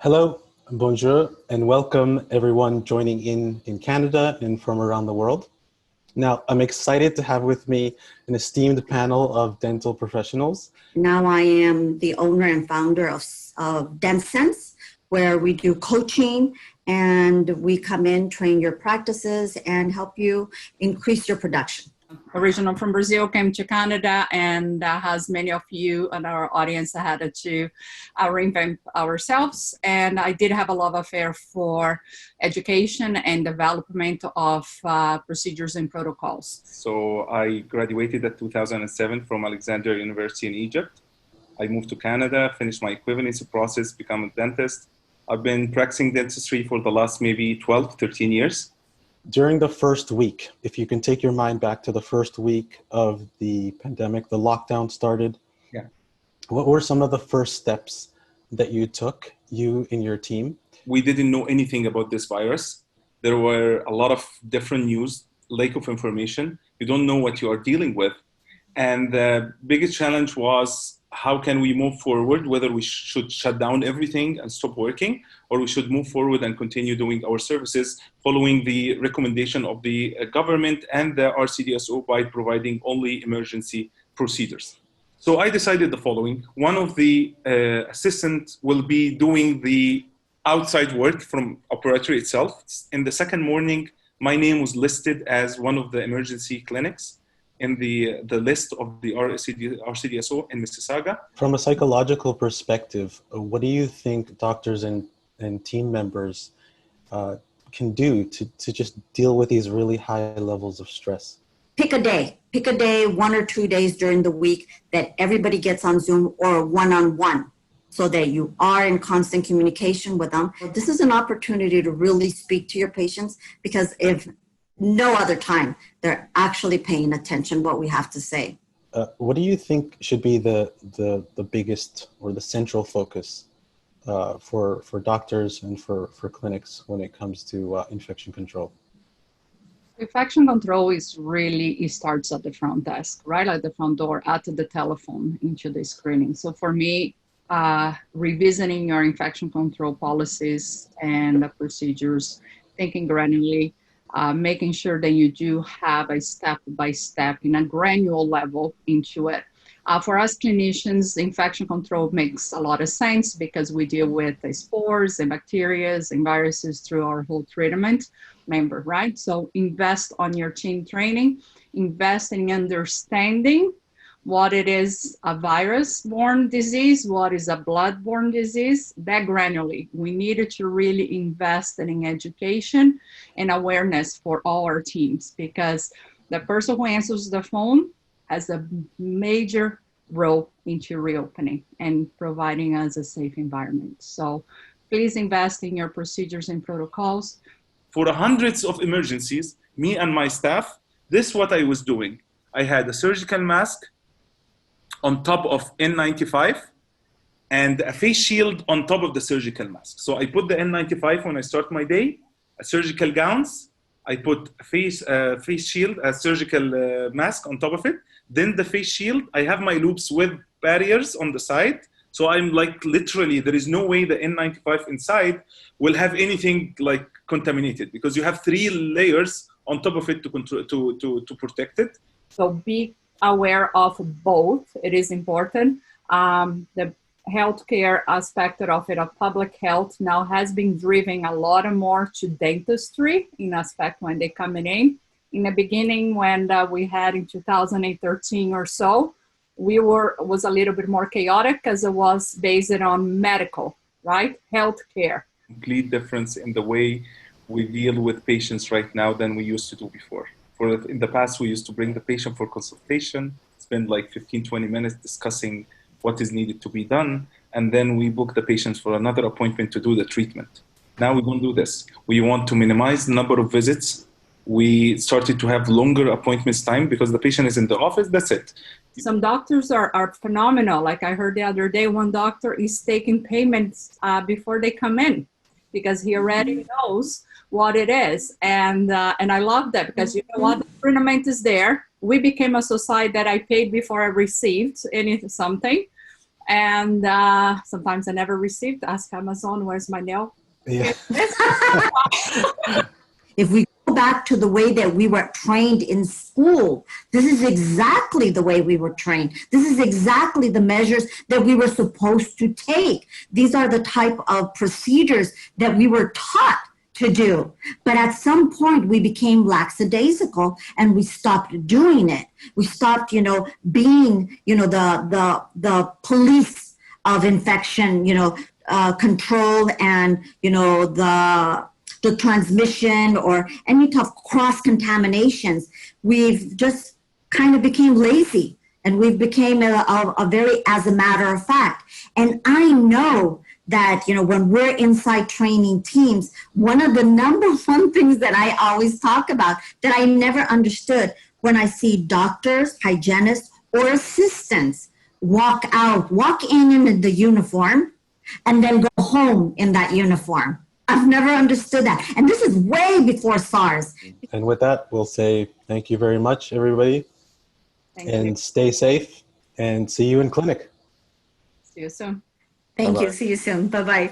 Hello, bonjour, and welcome everyone joining in Canada and from around the world. Now, I'm excited to have with me an esteemed panel of dental professionals. Now I am the owner and founder of Dent-Cents, where we do coaching and we come in, train your practices, and help you increase your production. Original from Brazil, came to Canada, and as many of you and our audience had to reinvent ourselves. And I did have a love affair for education and development of procedures and protocols. So I graduated in 2007 from Alexandria University in Egypt. I moved to Canada, finished my equivalency process, become a dentist. I've been practicing dentistry for the last maybe 12, 13 years. During the first week, if you can take your mind back to the first week of the pandemic, the lockdown started. Yeah. What were some of the first steps that you took, you and your team? We didn't know anything about this virus. There were a lot of different news, lack of information. You don't know what you are dealing with. And the biggest challenge was, how can we move forward, whether we should shut down everything and stop working, or we should move forward and continue doing our services following the recommendation of the government and the RCDSO by providing only emergency procedures. So I decided the following. One of the assistants will be doing the outside work from operatory itself. In the second morning, my name was listed as one of the emergency clinics in the list of the RCDSO in Mississauga. From a psychological perspective, what do you think doctors and team members can do to just deal with these really high levels of stress? Pick a day, 1 or 2 days during the week that everybody gets on Zoom or one-on-one so that you are in constant communication with them. This is an opportunity to really speak to your patients, because if no other time, they're actually paying attention what we have to say. What do you think should be the biggest or the central focus for doctors and for clinics when it comes to infection control? Infection control it starts at the front desk, right at the front door, at the telephone, into the screening. So for me, revisiting your infection control policies and the procedures, thinking granularly, making sure that you do have a step-by-step in a granular level into it. For us clinicians, infection control makes a lot of sense because we deal with the spores and bacteria and viruses through our whole treatment member, right? So invest on your team training, invest in understanding what it is a virus-borne disease, what is a blood-borne disease, that granularly. We needed to really invest in education and awareness for all our teams, because the person who answers the phone has a major role into reopening and providing us a safe environment. So please invest in your procedures and protocols. For hundreds of emergencies, me and my staff, this is what I was doing. I had a surgical mask on top of N95 and a face shield on top of the surgical mask. So I put the N95 when I start my day, surgical gowns, I put a face shield, a surgical mask on top of it. Then the face shield, I have my loops with barriers on the side. So I'm like, literally, there is no way the N95 inside will have anything like contaminated, because you have 3 layers on top of it to protect it. So be aware of both. It is important. The healthcare aspect of it, of public health, now has been driven a lot more to dentistry in aspect when they come in. In the beginning, when we had in 2013 or so, was a little bit more chaotic because it was based on medical, right? Healthcare. Complete difference in the way we deal with patients right now than we used to do before. In the past, we used to bring the patient for consultation, spend like 15, 20 minutes discussing what is needed to be done, and then we book the patients for another appointment to do the treatment. Now we don't do this. We want to minimize the number of visits. We started to have longer appointments time because the patient is in the office, that's it. Some doctors are phenomenal. Like I heard the other day, one doctor is taking payments before they come in because he already knows what it is. And I love that, because you know what, the tournament is there. We became a society that I paid before I received something. And sometimes I never received. Ask Amazon, where's my nail? Yeah. If we go back to the way that we were trained in school, this is exactly the way we were trained. This is exactly the measures that we were supposed to take. These are the type of procedures that we were taught to do. But at some point we became lackadaisical and we stopped doing it. We stopped, being, the police of infection, control and, the transmission or any type of cross-contaminations. We've just kind of became lazy and we've became a very as a matter of fact. And I know that, when we're inside training teams, one of the number one things that I always talk about that I never understood when I see doctors, hygienists, or assistants walk in the uniform and then go home in that uniform. I've never understood that. And this is way before SARS. And with that, we'll say thank you very much, everybody. Thank you. Stay safe and see you in clinic. See you soon. Thank Bye-bye. you. See you soon. Bye-bye.